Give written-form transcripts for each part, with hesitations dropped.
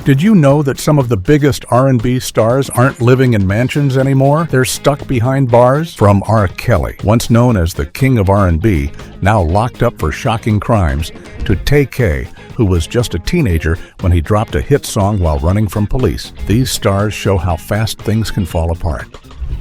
Did you know that some of the biggest R&B stars aren't living in mansions anymore? They're stuck behind bars? From R. Kelly, once known as the king of R&B, now locked up for shocking crimes, to Tay-K, who was just a teenager when he dropped a hit song while running from police. These stars show how fast things can fall apart.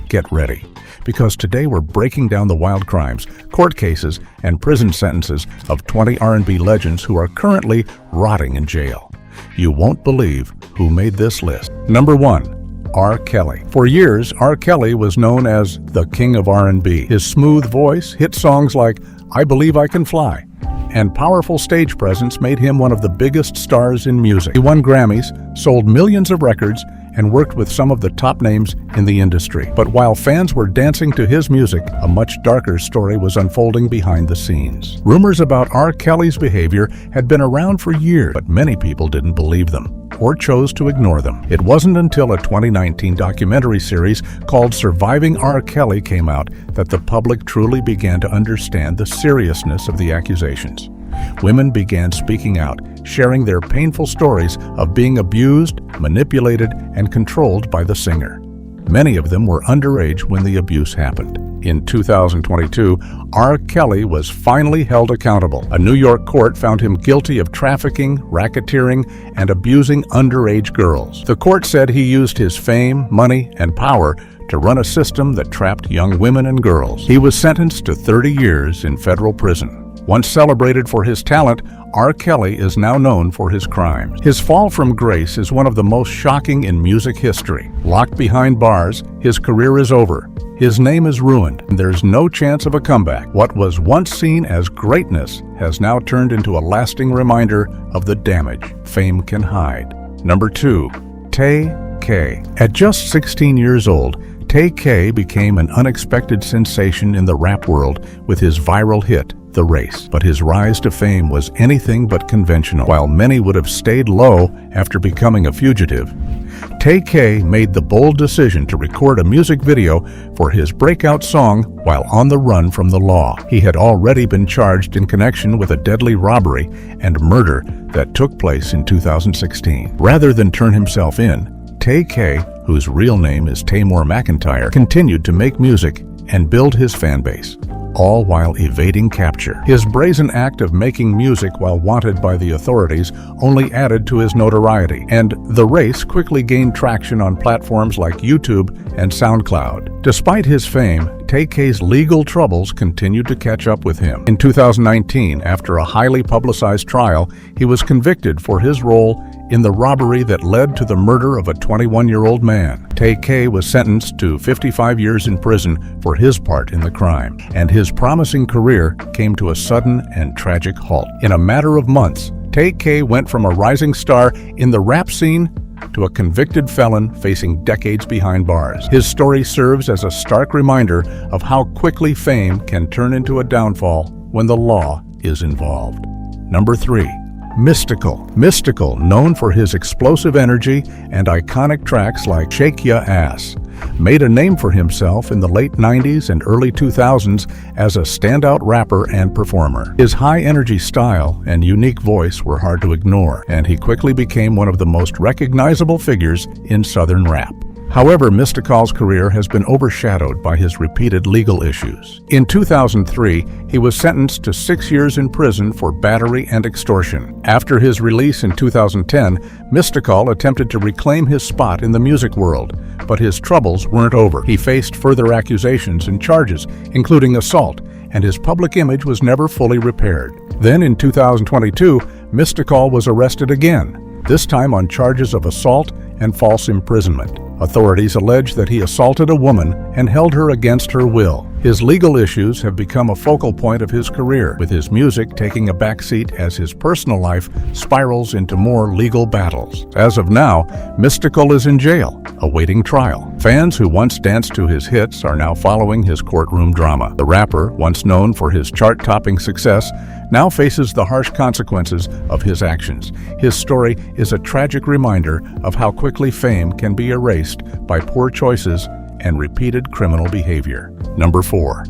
Get ready, because today we're breaking down the wild crimes, court cases, and prison sentences of 20 R&B legends who are currently rotting in jail. You won't believe who made this list. Number 1. R. Kelly. For years, R. Kelly was known as the king of R&B. His smooth voice, hit songs like I Believe I Can Fly, and powerful stage presence made him one of the biggest stars in music. He won Grammys, sold millions of records, and worked with some of the top names in the industry. But while fans were dancing to his music, a much darker story was unfolding behind the scenes. Rumors about R. Kelly's behavior had been around for years, but many people didn't believe them or chose to ignore them. It wasn't until a 2019 documentary series called Surviving R. Kelly came out that the public truly began to understand the seriousness of the accusations. Women began speaking out, sharing their painful stories of being abused, manipulated, and controlled by the singer. Many of them were underage when the abuse happened. In 2022, R. Kelly was finally held accountable. A New York court found him guilty of trafficking, racketeering, and abusing underage girls. The court said he used his fame, money, and power to run a system that trapped young women and girls. He was sentenced to 30 years in federal prison. Once celebrated for his talent, R. Kelly is now known for his crimes. His fall from grace is one of the most shocking in music history. Locked behind bars, his career is over. His name is ruined, and there's no chance of a comeback. What was once seen as greatness has now turned into a lasting reminder of the damage fame can hide. Number 2. Tay-K. At just 16 years old, Tay-K became an unexpected sensation in the rap world with his viral hit, The Race. But his rise to fame was anything but conventional. While many would have stayed low after becoming a fugitive, Tay-K made the bold decision to record a music video for his breakout song while on the run from the law. He had already been charged in connection with a deadly robbery and murder that took place in 2016. Rather than turn himself in, Tay-K, whose real name is Taymor McIntyre, continued to make music and build his fan base, all while evading capture. His brazen act of making music while wanted by the authorities only added to his notoriety, and The Race quickly gained traction on platforms like YouTube and SoundCloud. Despite his fame, Tay-K's legal troubles continued to catch up with him. In 2019, after a highly publicized trial, he was convicted for his role in the robbery that led to the murder of a 21-year-old man. Tay-K was sentenced to 55 years in prison for his part in the crime, and his promising career came to a sudden and tragic halt. In a matter of months, Tay-K went from a rising star in the rap scene to a convicted felon facing decades behind bars. His story serves as a stark reminder of how quickly fame can turn into a downfall when the law is involved. Number 3. Mystikal. Mystikal, known for his explosive energy and iconic tracks like Shake Ya Ass, made a name for himself in the late 90s and early 2000s as a standout rapper and performer. His high-energy style and unique voice were hard to ignore, and he quickly became one of the most recognizable figures in Southern rap. However, Mystikal's career has been overshadowed by his repeated legal issues. In 2003, he was sentenced to 6 years in prison for battery and extortion. After his release in 2010, Mystikal attempted to reclaim his spot in the music world, but his troubles weren't over. He faced further accusations and charges, including assault, and his public image was never fully repaired. Then in 2022, Mystikal was arrested again, this time on charges of assault and false imprisonment. Authorities allege that he assaulted a woman and held her against her will. His legal issues have become a focal point of his career, with his music taking a backseat as his personal life spirals into more legal battles. As of now, Mystikal is in jail, awaiting trial. Fans who once danced to his hits are now following his courtroom drama. The rapper, once known for his chart-topping success, now faces the harsh consequences of his actions. His story is a tragic reminder of how quickly fame can be erased by poor choices and repeated criminal behavior. Number 4.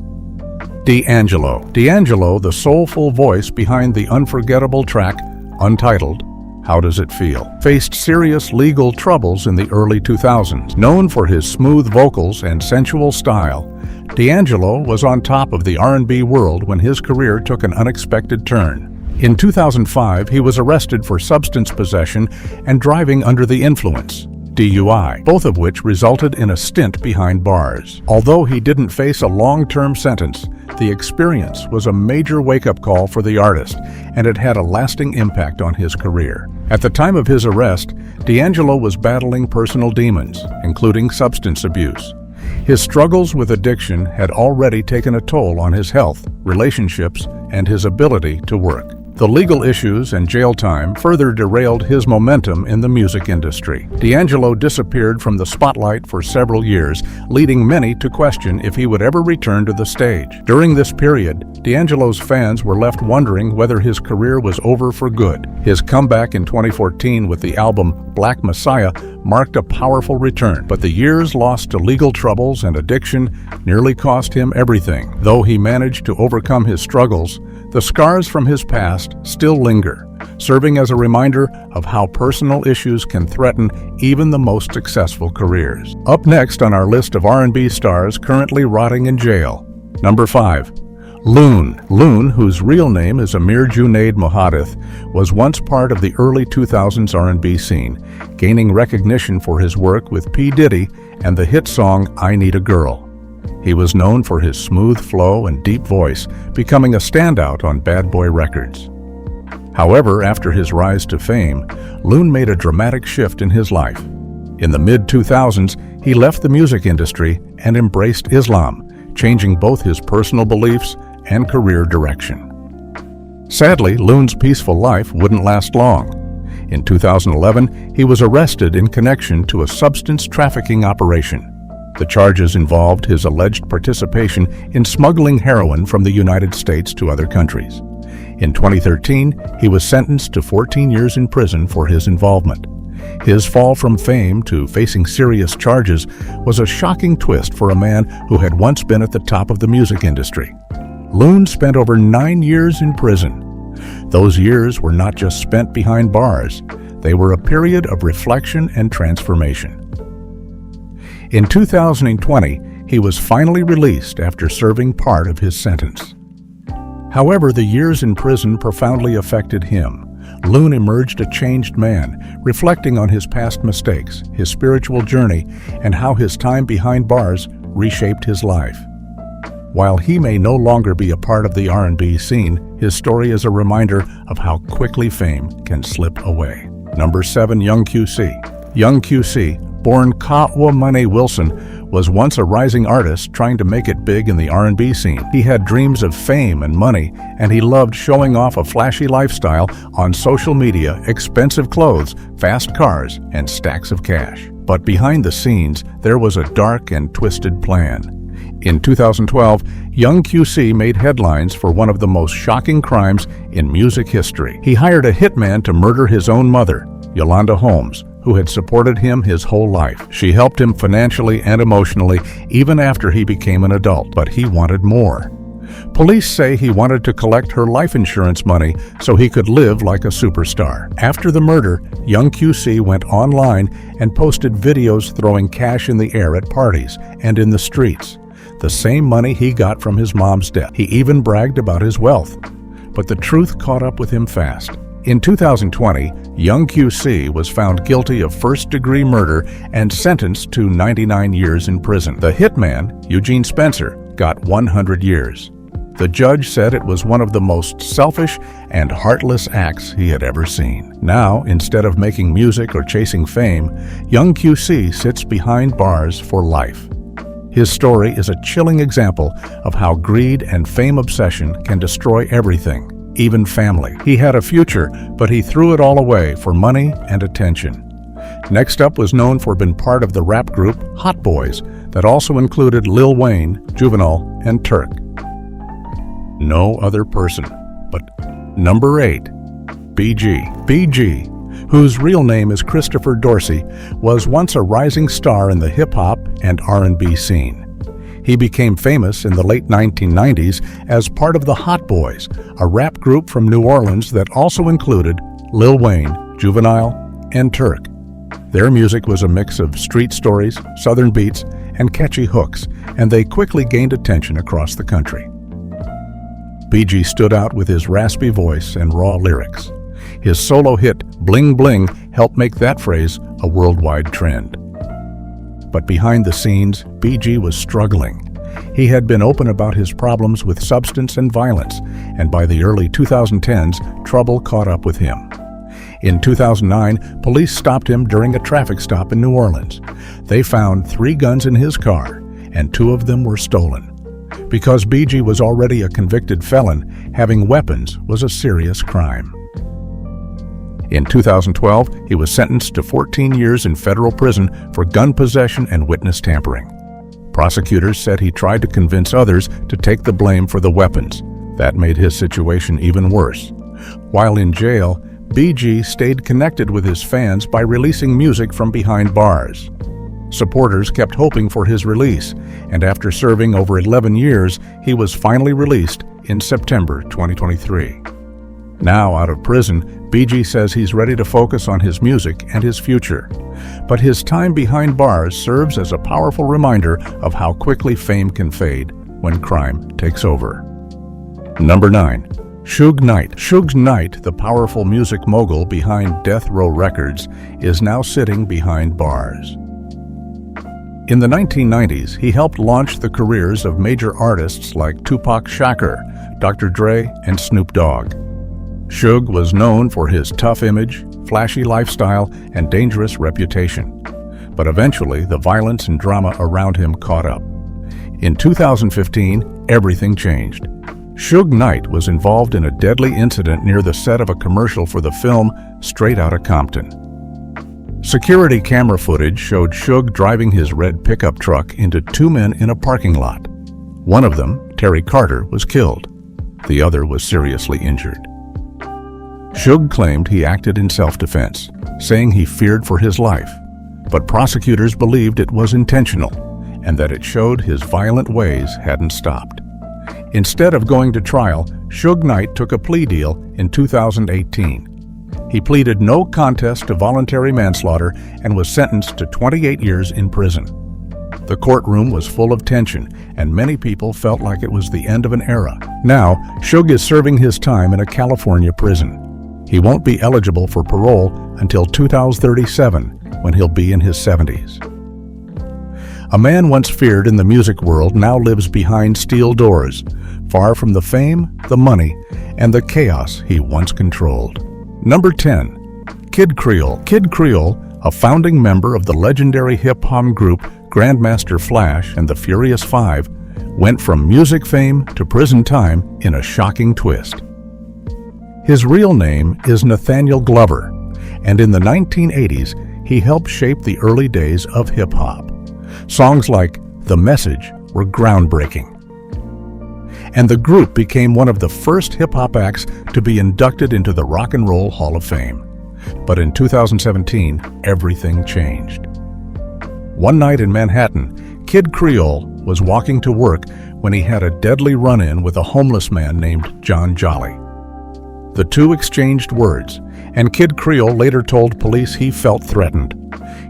D'Angelo. D'Angelo, the soulful voice behind the unforgettable track Untitled, How Does It Feel faced serious legal troubles in the early 2000s. Known for his smooth vocals and sensual style, D'Angelo was on top of the R&B world when his career took an unexpected turn. In 2005, he was arrested for substance possession and driving under the influence, DUI, both of which resulted in a stint behind bars. Although he didn't face a long-term sentence, the experience was a major wake-up call for the artist, and it had a lasting impact on his career. At the time of his arrest, D'Angelo was battling personal demons, including substance abuse. His struggles with addiction had already taken a toll on his health, relationships, and his ability to work. The legal issues and jail time further derailed his momentum in the music industry. D'Angelo disappeared from the spotlight for several years, leading many to question if he would ever return to the stage. During this period, D'Angelo's fans were left wondering whether his career was over for good. His comeback in 2014 with the album Black Messiah marked a powerful return, but the years lost to legal troubles and addiction nearly cost him everything. Though he managed to overcome his struggles, the scars from his past still linger, serving as a reminder of how personal issues can threaten even the most successful careers. Up next on our list of R&B stars currently rotting in jail, number 5. Loon. Loon, whose real name is Amir Junaid Mohadith, was once part of the early 2000s R&B scene, gaining recognition for his work with P. Diddy and the hit song I Need a Girl. He was known for his smooth flow and deep voice, becoming a standout on Bad Boy Records. However, after his rise to fame, Loon made a dramatic shift in his life. In the mid-2000s, he left the music industry and embraced Islam, changing both his personal beliefs and career direction. Sadly, Loon's peaceful life wouldn't last long. In 2011, he was arrested in connection to a substance trafficking operation. The charges involved his alleged participation in smuggling heroin from the United States to other countries. In 2013, he was sentenced to 14 years in prison for his involvement. His fall from fame to facing serious charges was a shocking twist for a man who had once been at the top of the music industry. Loon spent over 9 years in prison. Those years were not just spent behind bars, they were a period of reflection and transformation. In 2020, he was finally released after serving part of his sentence. However, the years in prison profoundly affected him. Loon emerged a changed man, reflecting on his past mistakes, his spiritual journey, and how his time behind bars reshaped his life. While he may no longer be a part of the R&B scene, his story is a reminder of how quickly fame can slip away. Number 7. Young QC. Young QC, born Ka'Wa Wilson, was once a rising artist trying to make it big in the R&B scene. He had dreams of fame and money, and he loved showing off a flashy lifestyle on social media, expensive clothes, fast cars, and stacks of cash. But behind the scenes, there was a dark and twisted plan. In 2012, Young QC made headlines for one of the most shocking crimes in music history. He hired a hitman to murder his own mother, Yolanda Holmes, who had supported him his whole life. She helped him financially and emotionally even after he became an adult, but he wanted more. Police say he wanted to collect her life insurance money so he could live like a superstar. After the murder, Young QC went online and posted videos throwing cash in the air at parties and in the streets, the same money he got from his mom's death. He even bragged about his wealth. But the truth caught up with him fast. In 2020, Young QC was found guilty of first-degree murder and sentenced to 99 years in prison. The hitman, Eugene Spencer, got 100 years. The judge said it was one of the most selfish and heartless acts he had ever seen. Now, instead of making music or chasing fame, Young QC sits behind bars for life. His story is a chilling example of how greed and fame obsession can destroy everything, even family. He had a future, but he threw it all away for money and attention. Next up was known for being part of the rap group Hot Boys that also included Lil Wayne, Juvenile, and Turk. No other person, but number 8, BG. BG, whose real name is Christopher Dorsey, was once a rising star in the hip-hop and R&B scene. He became famous in the late 1990s as part of the Hot Boys, a rap group from New Orleans that also included Lil Wayne, Juvenile, and Turk. Their music was a mix of street stories, southern beats, and catchy hooks, and they quickly gained attention across the country. BG stood out with his raspy voice and raw lyrics. His solo hit, Bling Bling, helped make that phrase a worldwide trend. But behind the scenes, BG was struggling. He had been open about his problems with substance and violence, and by the early 2010s, trouble caught up with him. In 2009, police stopped him during a traffic stop in New Orleans. They found 3 guns in his car, and 2 of them were stolen. Because BG was already a convicted felon, having weapons was a serious crime. In 2012, he was sentenced to 14 years in federal prison for gun possession and witness tampering. Prosecutors said he tried to convince others to take the blame for the weapons. That made his situation even worse. While in jail, BG stayed connected with his fans by releasing music from behind bars. Supporters kept hoping for his release, and after serving over 11 years, he was finally released in September 2023. Now out of prison, BG says he's ready to focus on his music and his future. But his time behind bars serves as a powerful reminder of how quickly fame can fade when crime takes over. Number 9. Suge Knight. Suge Knight, the powerful music mogul behind Death Row Records, is now sitting behind bars. In the 1990s, he helped launch the careers of major artists like Tupac Shakur, Dr. Dre, and Snoop Dogg. Suge was known for his tough image, flashy lifestyle, and dangerous reputation. But eventually, the violence and drama around him caught up. In 2015, everything changed. Suge Knight was involved in a deadly incident near the set of a commercial for the film Straight Outta Compton. Security camera footage showed Suge driving his red pickup truck into 2 men in a parking lot. One of them, Terry Carter, was killed. The other was seriously injured. Suge claimed he acted in self-defense, saying he feared for his life. But prosecutors believed it was intentional and that it showed his violent ways hadn't stopped. Instead of going to trial, Suge Knight took a plea deal in 2018. He pleaded no contest to voluntary manslaughter and was sentenced to 28 years in prison. The courtroom was full of tension, and many people felt like it was the end of an era. Now, Suge is serving his time in a California prison. He won't be eligible for parole until 2037, when he'll be in his 70s. A man once feared in the music world now lives behind steel doors, far from the fame, the money, and the chaos he once controlled. Number 10. Kid Creole. Kid Creole, a founding member of the legendary hip-hop group Grandmaster Flash and the Furious Five, went from music fame to prison time in a shocking twist. His real name is Nathaniel Glover, and in the 1980s, he helped shape the early days of hip-hop. Songs like The Message were groundbreaking. And the group became one of the first hip-hop acts to be inducted into the Rock and Roll Hall of Fame. But in 2017, everything changed. One night in Manhattan, Kid Creole was walking to work when he had a deadly run-in with a homeless man named John Jolly. The two exchanged words, and Kid Creole later told police he felt threatened.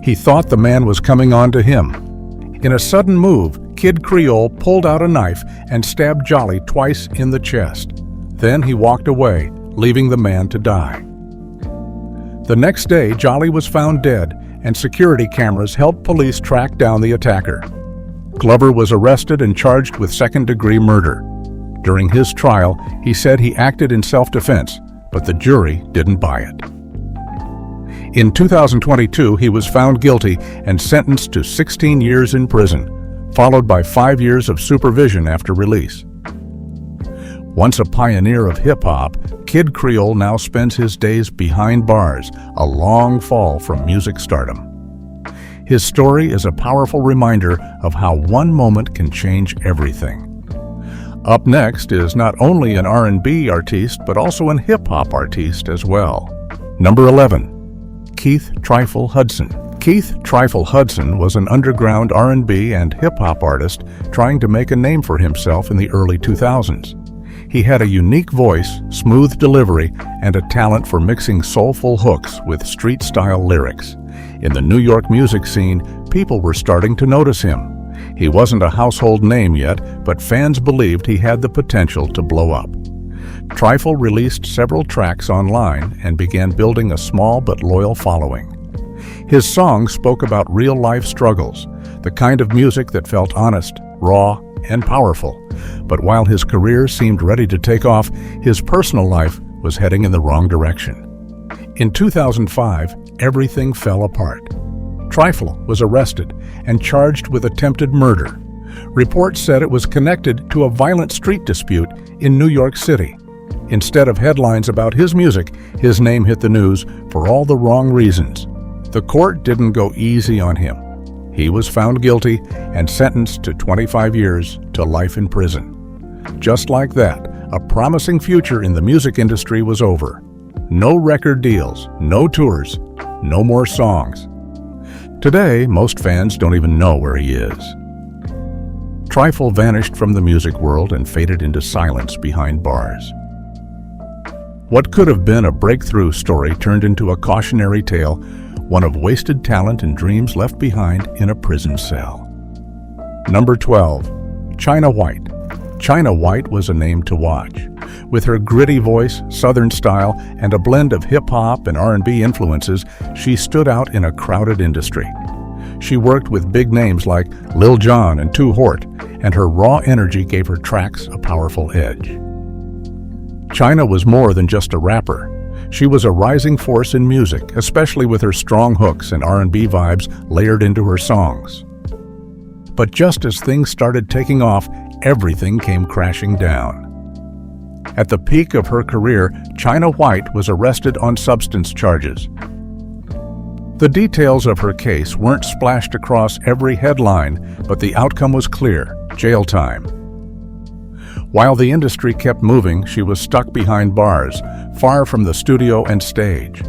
He thought the man was coming on to him. In a sudden move, Kid Creole pulled out a knife and stabbed Jolly twice in the chest. Then he walked away, leaving the man to die. The next day, Jolly was found dead, and security cameras helped police track down the attacker. Glover was arrested and charged with second-degree murder. During his trial, he said he acted in self-defense, but the jury didn't buy it. In 2022, he was found guilty and sentenced to 16 years in prison, followed by 5 years of supervision after release. Once a pioneer of hip-hop, Kid Creole now spends his days behind bars, a long fall from music stardom. His story is a powerful reminder of how one moment can change everything. Up next is not only an R&B artiste, but also an hip-hop artiste as well. Number 11. Keith Trifle Hudson. Keith Trifle Hudson was an underground R&B and hip-hop artist trying to make a name for himself in the early 2000s. He had a unique voice, smooth delivery, and a talent for mixing soulful hooks with street-style lyrics. In the New York music scene, people were starting to notice him. He wasn't a household name yet, but fans believed he had the potential to blow up. Trifle released several tracks online and began building a small but loyal following. His songs spoke about real-life struggles, the kind of music that felt honest, raw, and powerful. But while his career seemed ready to take off, his personal life was heading in the wrong direction. In 2005, everything fell apart. Trifle was arrested and charged with attempted murder. Reports said it was connected to a violent street dispute in New York City. Instead of headlines about his music, his name hit the news for all the wrong reasons. The court didn't go easy on him. He was found guilty and sentenced to 25 years to life in prison. Just like that, a promising future in the music industry was over. No record deals, no tours, no more songs. Today, most fans don't even know where he is. Trifle vanished from the music world and faded into silence behind bars. What could have been a breakthrough story turned into a cautionary tale, one of wasted talent and dreams left behind in a prison cell. Number 12. China White. China White was a name to watch. With her gritty voice, southern style, and a blend of hip-hop and R&B influences, she stood out in a crowded industry. She worked with big names like Lil Jon and 2 Hort, and her raw energy gave her tracks a powerful edge. China was more than just a rapper. She was a rising force in music, especially with her strong hooks and R&B vibes layered into her songs. But just as things started taking off, everything came crashing down. At the peak of her career, China White was arrested on substance charges. The details of her case weren't splashed across every headline, but the outcome was clear: jail time. While the industry kept moving, she was stuck behind bars, far from the studio and stage.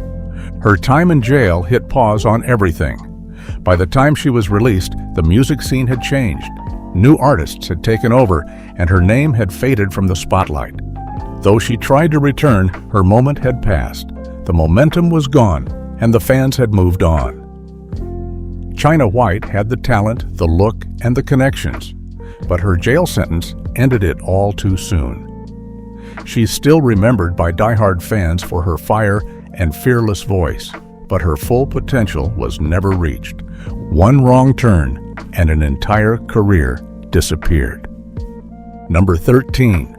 Her time in jail hit pause on everything. By the time she was released, the music scene had changed. New artists had taken over, and her name had faded from the spotlight. Though she tried to return, her moment had passed. The momentum was gone, and the fans had moved on. China White had the talent, the look, and the connections, but her jail sentence ended it all too soon. She's still remembered by diehard fans for her fire and fearless voice, but her full potential was never reached. One wrong turn, and an entire career disappeared. Number 13.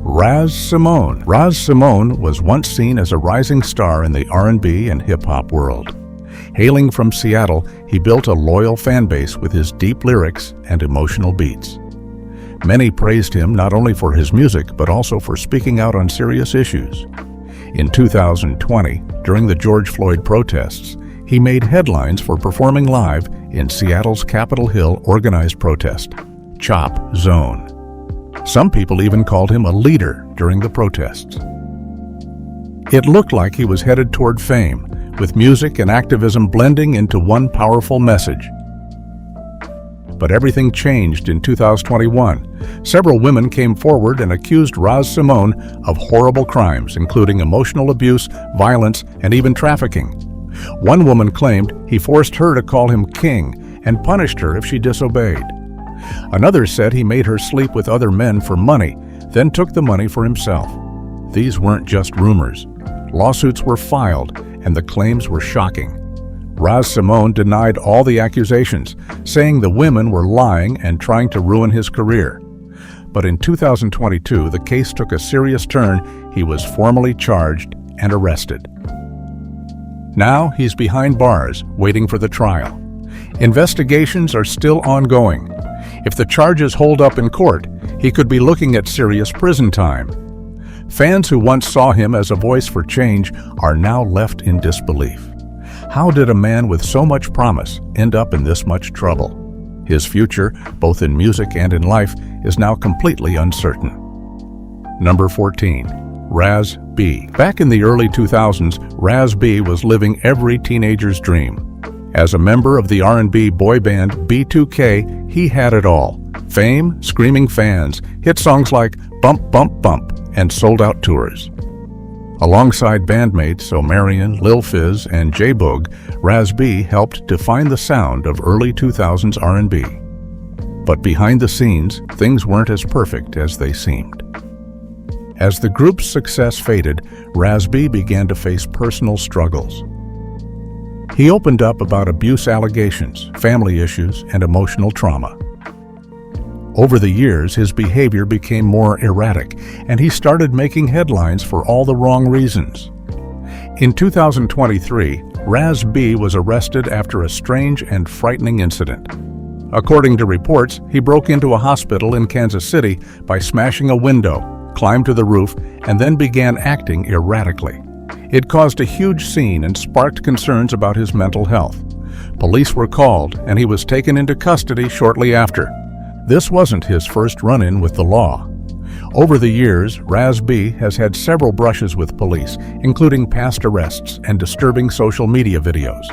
Raz Simone. Raz Simone was once seen as a rising star in the R&B and hip-hop world. Hailing from Seattle, he built a loyal fan base with his deep lyrics and emotional beats. Many praised him not only for his music, but also for speaking out on serious issues. In 2020, during the George Floyd protests, he made headlines for performing live in Seattle's Capitol Hill organized protest, Chop Zone. Some people even called him a leader during the protests. It looked like he was headed toward fame, with music and activism blending into one powerful message. But everything changed in 2021. Several women came forward and accused Raz Simone of horrible crimes, including emotional abuse, violence, and even trafficking. One woman claimed he forced her to call him king and punished her if she disobeyed. Another said he made her sleep with other men for money, then took the money for himself. These weren't just rumors. Lawsuits were filed, and the claims were shocking. Raz Simone denied all the accusations, saying the women were lying and trying to ruin his career. But in 2022, the case took a serious turn. He was formally charged and arrested. Now he's behind bars, waiting for the trial. Investigations are still ongoing. If the charges hold up in court, he could be looking at serious prison time. Fans who once saw him as a voice for change are now left in disbelief. How did a man with so much promise end up in this much trouble? His future, both in music and in life, is now completely uncertain. Number 14. Raz B. Back in the early 2000s, Raz B was living every teenager's dream. As a member of the R&B boy band B2K, he had it all. Fame, screaming fans, hit songs like Bump Bump Bump, and sold-out tours. Alongside bandmates Omarion, Lil Fizz, and J-Boog, Raz B helped define the sound of early 2000s R&B. But behind the scenes, things weren't as perfect as they seemed. As the group's success faded, Raz B began to face personal struggles. He opened up about abuse allegations, family issues, and emotional trauma. Over the years, his behavior became more erratic, and he started making headlines for all the wrong reasons. In 2023, Raz B was arrested after a strange and frightening incident. According to reports, he broke into a hospital in Kansas City by smashing a window, climbed to the roof, and then began acting erratically. It caused a huge scene and sparked concerns about his mental health. Police were called, and he was taken into custody shortly after. This wasn't his first run-in with the law. Over the years, Raz B has had several brushes with police, including past arrests and disturbing social media videos.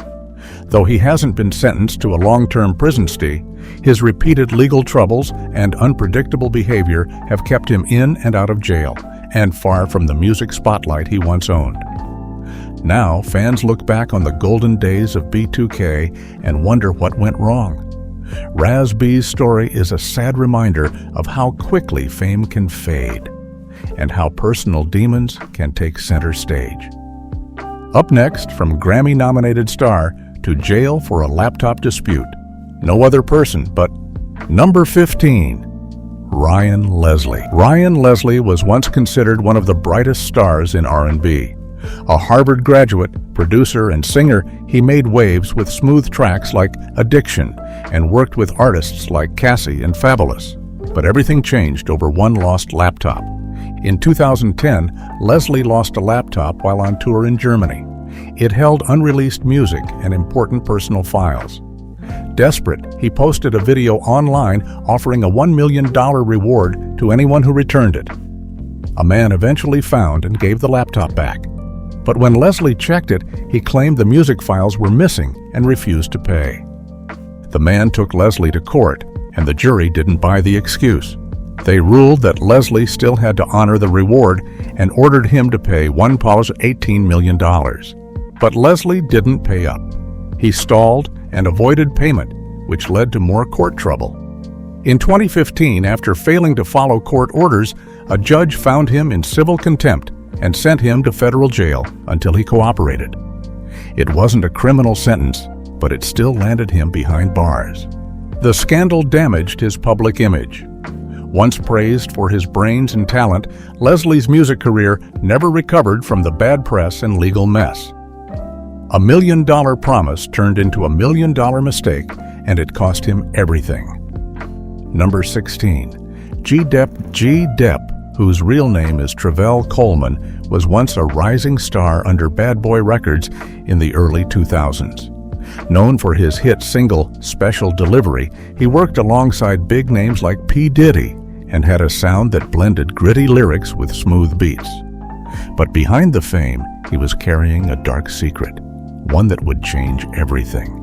Though he hasn't been sentenced to a long-term prison stay, his repeated legal troubles and unpredictable behavior have kept him in and out of jail, and far from the music spotlight he once owned. Now, fans look back on the golden days of B2K and wonder what went wrong. Raz B's story is a sad reminder of how quickly fame can fade and how personal demons can take center stage. Up next, from Grammy-nominated star to jail for a laptop dispute, no other person but number 15, Ryan Leslie. Ryan Leslie was once considered one of the brightest stars in R&B. A Harvard graduate, producer, and singer, he made waves with smooth tracks like Addiction and worked with artists like Cassie and Fabulous. But everything changed over one lost laptop. In 2010, Leslie lost a laptop while on tour in Germany. It held unreleased music and important personal files. Desperate, he posted a video online offering a $1 million reward to anyone who returned it. A man eventually found and gave the laptop back. But when Leslie checked it, he claimed the music files were missing and refused to pay. The man took Leslie to court, and the jury didn't buy the excuse. They ruled that Leslie still had to honor the reward and ordered him to pay $18 million. But Leslie didn't pay up. He stalled and avoided payment, which led to more court trouble. In 2015, after failing to follow court orders, a judge found him in civil contempt and sent him to federal jail until he cooperated. It wasn't a criminal sentence, but it still landed him behind bars. The scandal damaged his public image. Once praised for his brains and talent, Leslie's music career never recovered from the bad press and legal mess. A $1 million promise turned into a $1 million mistake, and it cost him everything. Number 16. G-Dep, whose real name is Travell Coleman, was once a rising star under Bad Boy Records in the early 2000s. Known for his hit single, Special Delivery, he worked alongside big names like P. Diddy and had a sound that blended gritty lyrics with smooth beats. But behind the fame, he was carrying a dark secret, one that would change everything.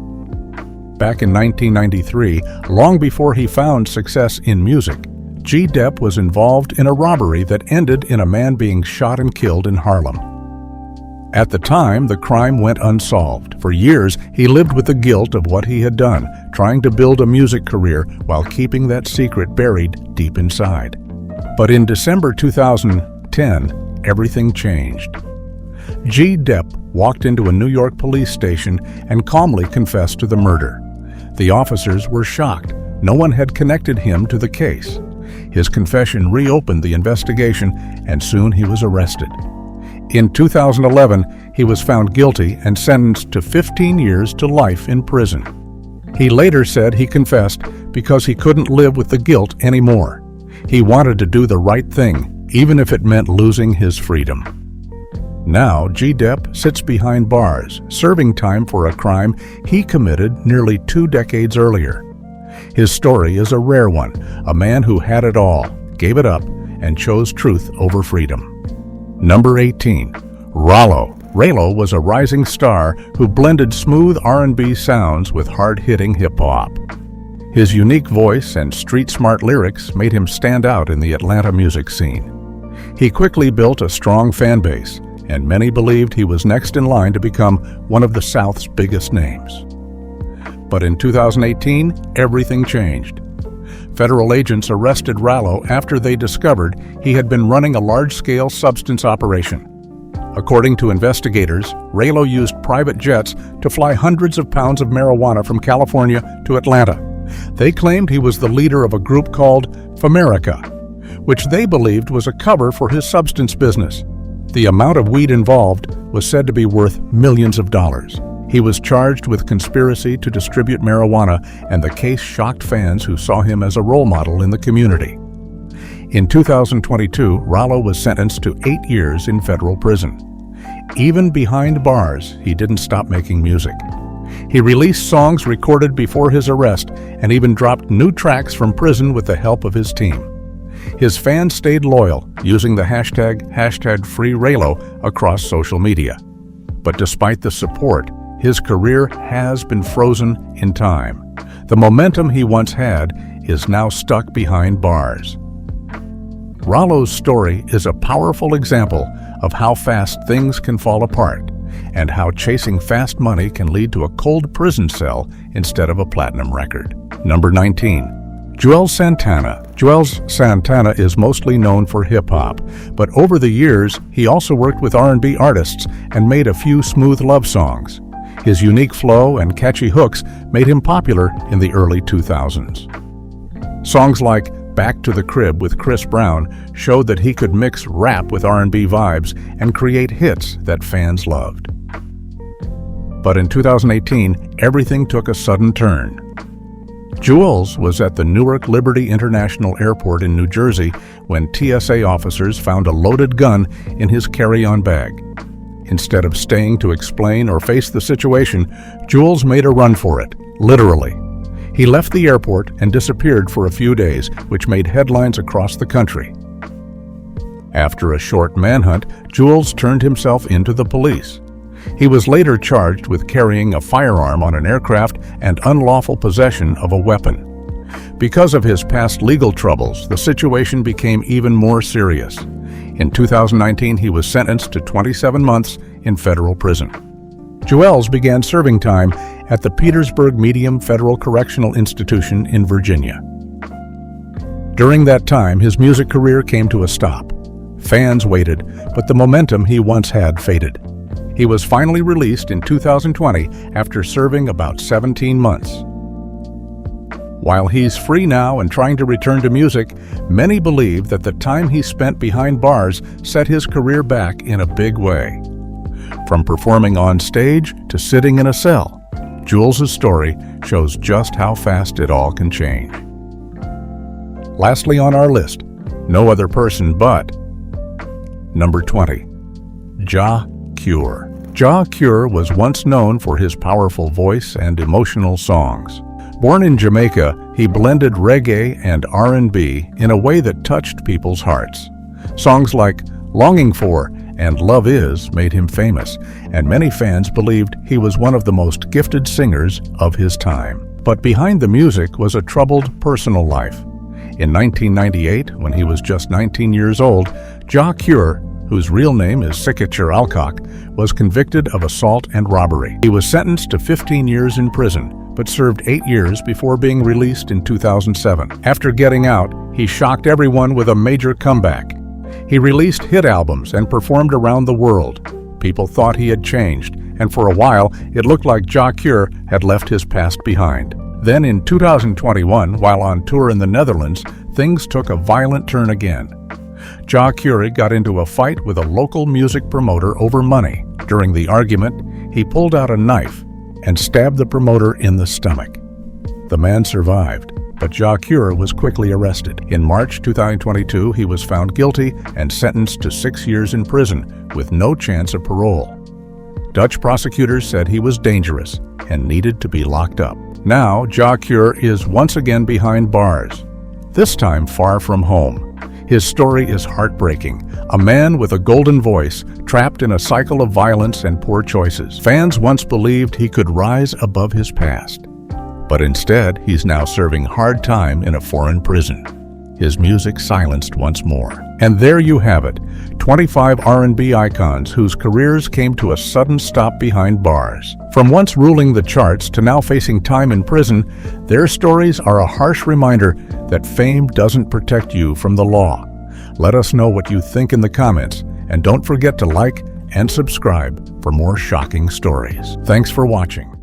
Back in 1993, long before he found success in music, G-Dep was involved in a robbery that ended in a man being shot and killed in Harlem. At the time, the crime went unsolved. For years, he lived with the guilt of what he had done, trying to build a music career while keeping that secret buried deep inside. But in December 2010, everything changed. G-Dep walked into a New York police station and calmly confessed to the murder. The officers were shocked. No one had connected him to the case. His confession reopened the investigation, and soon he was arrested. In 2011, he was found guilty and sentenced to 15 years to life in prison. He later said he confessed because he couldn't live with the guilt anymore. He wanted to do the right thing, even if it meant losing his freedom. Now, G-Dep sits behind bars, serving time for a crime he committed nearly 2 decades earlier. His story is a rare one, a man who had it all, gave it up, and chose truth over freedom. Number 18. Ralo was a rising star who blended smooth R&B sounds with hard-hitting hip-hop. His unique voice and street-smart lyrics made him stand out in the Atlanta music scene. He quickly built a strong fan base, and many believed he was next in line to become one of the South's biggest names. But in 2018, everything changed. Federal agents arrested Rallo after they discovered he had been running a large-scale substance operation. According to investigators, Rallo used private jets to fly hundreds of pounds of marijuana from California to Atlanta. They claimed he was the leader of a group called Famerica, which they believed was a cover for his substance business. The amount of weed involved was said to be worth millions of dollars. He was charged with conspiracy to distribute marijuana, and the case shocked fans who saw him as a role model in the community. In 2022, Rallo was sentenced to 8 years in federal prison. Even behind bars, he didn't stop making music. He released songs recorded before his arrest and even dropped new tracks from prison with the help of his team. His fans stayed loyal, using the hashtag #FreeRallo across social media. But despite the support, his career has been frozen in time. The momentum he once had is now stuck behind bars. Rallo's story is a powerful example of how fast things can fall apart and how chasing fast money can lead to a cold prison cell instead of a platinum record. Number 19. Juelz Santana. Juelz Santana is mostly known for hip-hop, but over the years, he also worked with R&B artists and made a few smooth love songs. His unique flow and catchy hooks made him popular in the early 2000s. Songs like Back to the Crib with Chris Brown showed that he could mix rap with R&B vibes and create hits that fans loved. But in 2018, everything took a sudden turn. Juelz was at the Newark Liberty International Airport in New Jersey when TSA officers found a loaded gun in his carry-on bag. Instead of staying to explain or face the situation, Juelz made a run for it, literally. He left the airport and disappeared for a few days, which made headlines across the country. After a short manhunt, Juelz turned himself into the police. He was later charged with carrying a firearm on an aircraft and unlawful possession of a weapon. Because of his past legal troubles, the situation became even more serious. In 2019, he was sentenced to 27 months in federal prison. Juelz began serving time at the Petersburg Medium Federal Correctional Institution in Virginia. During that time, his music career came to a stop. Fans waited, but the momentum he once had faded. He was finally released in 2020 after serving about 17 months. While he's free now and trying to return to music, many believe that the time he spent behind bars set his career back in a big way. From performing on stage to sitting in a cell, Juelz's story shows just how fast it all can change. Lastly on our list, no other person but number 20. Jah Cure. Jah Cure was once known for his powerful voice and emotional songs. Born in Jamaica, he blended reggae and R&B in a way that touched people's hearts. Songs like Longing For and Love Is made him famous, and many fans believed he was one of the most gifted singers of his time. But behind the music was a troubled personal life. In 1998, when he was just 19 years old, Jah Cure, whose real name is Sikacher Alcock, was convicted of assault and robbery. He was sentenced to 15 years in prison, but served 8 years before being released in 2007. After getting out, he shocked everyone with a major comeback. He released hit albums and performed around the world. People thought he had changed, and for a while, it looked like Jah Cure had left his past behind. Then in 2021, while on tour in the Netherlands, things took a violent turn again. Jah Cure got into a fight with a local music promoter over money. During the argument, he pulled out a knife and stabbed the promoter in the stomach. The man survived, but Jah Cure was quickly arrested. In March 2022, he was found guilty and sentenced to 6 years in prison with no chance of parole. Dutch prosecutors said he was dangerous and needed to be locked up. Now, Jah Cure is once again behind bars, this time far from home. His story is heartbreaking. A man with a golden voice, trapped in a cycle of violence and poor choices. Fans once believed he could rise above his past, but instead, he's now serving hard time in a foreign prison. his music silenced once more. And there you have it, 25 R&B icons whose careers came to a sudden stop behind bars. From once ruling the charts to now facing time in prison, their stories are a harsh reminder that fame doesn't protect you from the law. Let us know what you think in the comments, and don't forget to like and subscribe for more shocking stories. Thanks for watching.